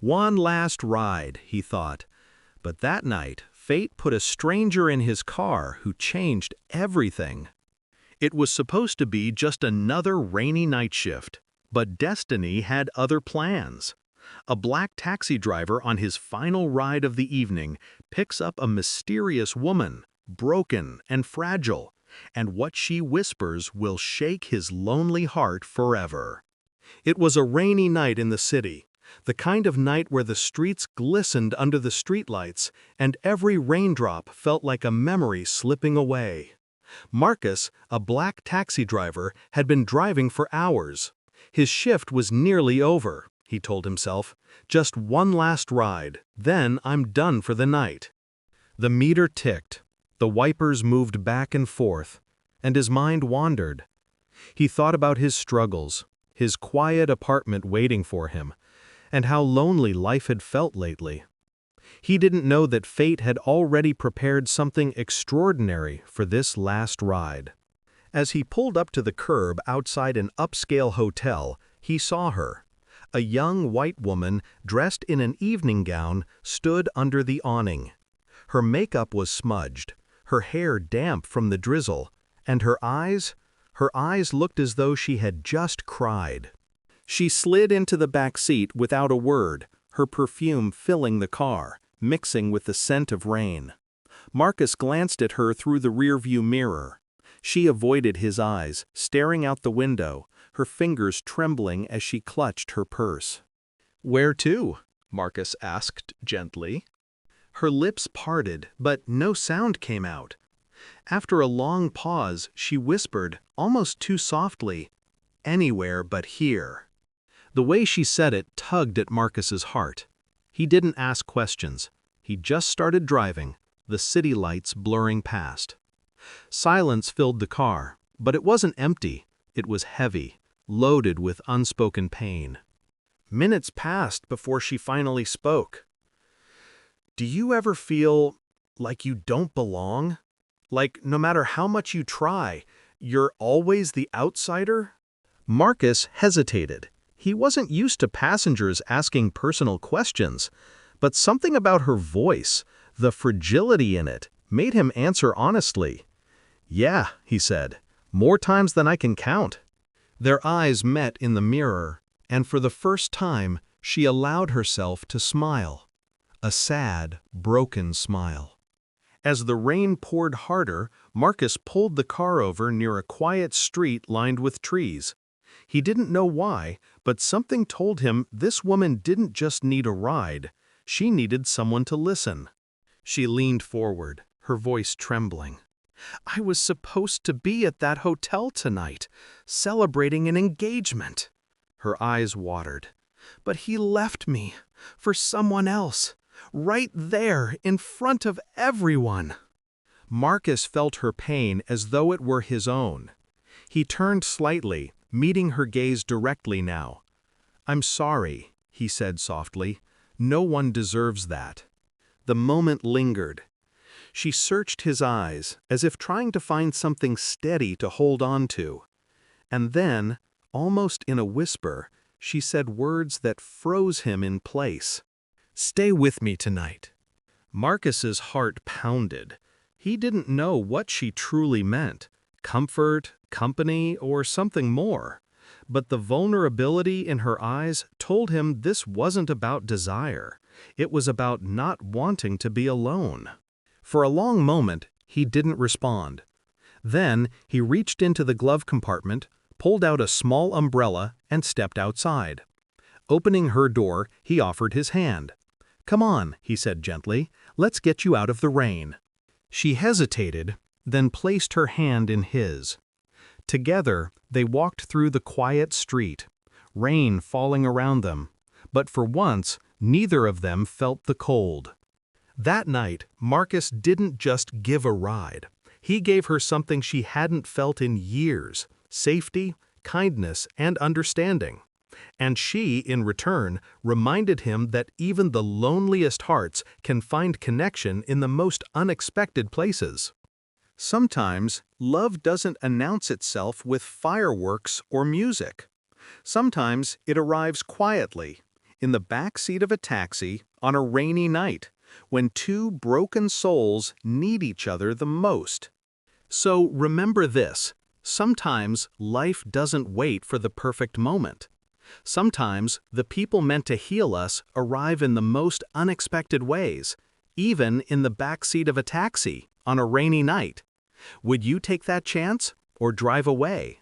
One last ride, he thought. But that night, fate put a stranger in his car who changed everything. It was supposed to be just another rainy night shift, but destiny had other plans. A black taxi driver on his final ride of the evening picks up a mysterious woman, broken and fragile, and what she whispers will shake his lonely heart forever. It was a rainy night in the city, the kind of night where the streets glistened under the streetlights and every raindrop felt like a memory slipping away. Marcus, a black taxi driver, had been driving for hours. His shift was nearly over, he told himself. Just one last ride, then I'm done for the night. The meter ticked, the wipers moved back and forth, and his mind wandered. He thought about his struggles, his quiet apartment waiting for him, and how lonely life had felt lately. He didn't know that fate had already prepared something extraordinary for this last ride. As he pulled up to the curb outside an upscale hotel, he saw her. A young white woman dressed in an evening gown stood under the awning. Her makeup was smudged, her hair damp from the drizzle, and her eyes looked as though she had just cried. She slid into the back seat without a word, her perfume filling the car, mixing with the scent of rain. Marcus glanced at her through the rearview mirror. She avoided his eyes, staring out the window, her fingers trembling as she clutched her purse. "Where to?" Marcus asked gently. Her lips parted, but no sound came out. After a long pause, she whispered, almost too softly, "Anywhere but here." The way she said it tugged at Marcus's heart. He didn't ask questions. He just started driving, the city lights blurring past. Silence filled the car, but it wasn't empty. It was heavy, loaded with unspoken pain. Minutes passed before she finally spoke. "Do you ever feel like you don't belong? Like no matter how much you try, you're always the outsider?" Marcus hesitated. He wasn't used to passengers asking personal questions, but something about her voice, the fragility in it, made him answer honestly. "Yeah," he said, "more times than I can count." Their eyes met in the mirror, and for the first time, she allowed herself to smile. A sad, broken smile. As the rain poured harder, Marcus pulled the car over near a quiet street lined with trees. He didn't know why, but something told him this woman didn't just need a ride, she needed someone to listen. She leaned forward, her voice trembling. "I was supposed to be at that hotel tonight, celebrating an engagement." Her eyes watered. "But he left me for someone else, right there in front of everyone." Marcus felt her pain as though it were his own. He turned slightly, meeting her gaze directly now. "I'm sorry," he said softly. "No one deserves that." The moment lingered. She searched his eyes, as if trying to find something steady to hold on to. And then, almost in a whisper, she said words that froze him in place. "Stay with me tonight." Marcus's heart pounded. He didn't know what she truly meant, comfort, company, or something more. But the vulnerability in her eyes told him this wasn't about desire. It was about not wanting to be alone. For a long moment, he didn't respond. Then, he reached into the glove compartment, pulled out a small umbrella, and stepped outside. Opening her door, he offered his hand. "Come on," he said gently, "let's get you out of the rain." She hesitated, then placed her hand in his. Together, they walked through the quiet street, rain falling around them, but for once, neither of them felt the cold. That night, Marcus didn't just give a ride. He gave her something she hadn't felt in years: safety, kindness, and understanding. And she, in return, reminded him that even the loneliest hearts can find connection in the most unexpected places. Sometimes, love doesn't announce itself with fireworks or music. Sometimes it arrives quietly, in the back seat of a taxi on a rainy night, when two broken souls need each other the most. So remember this: sometimes life doesn't wait for the perfect moment. Sometimes the people meant to heal us arrive in the most unexpected ways, even in the back seat of a taxi on a rainy night. Would you take that chance or drive away?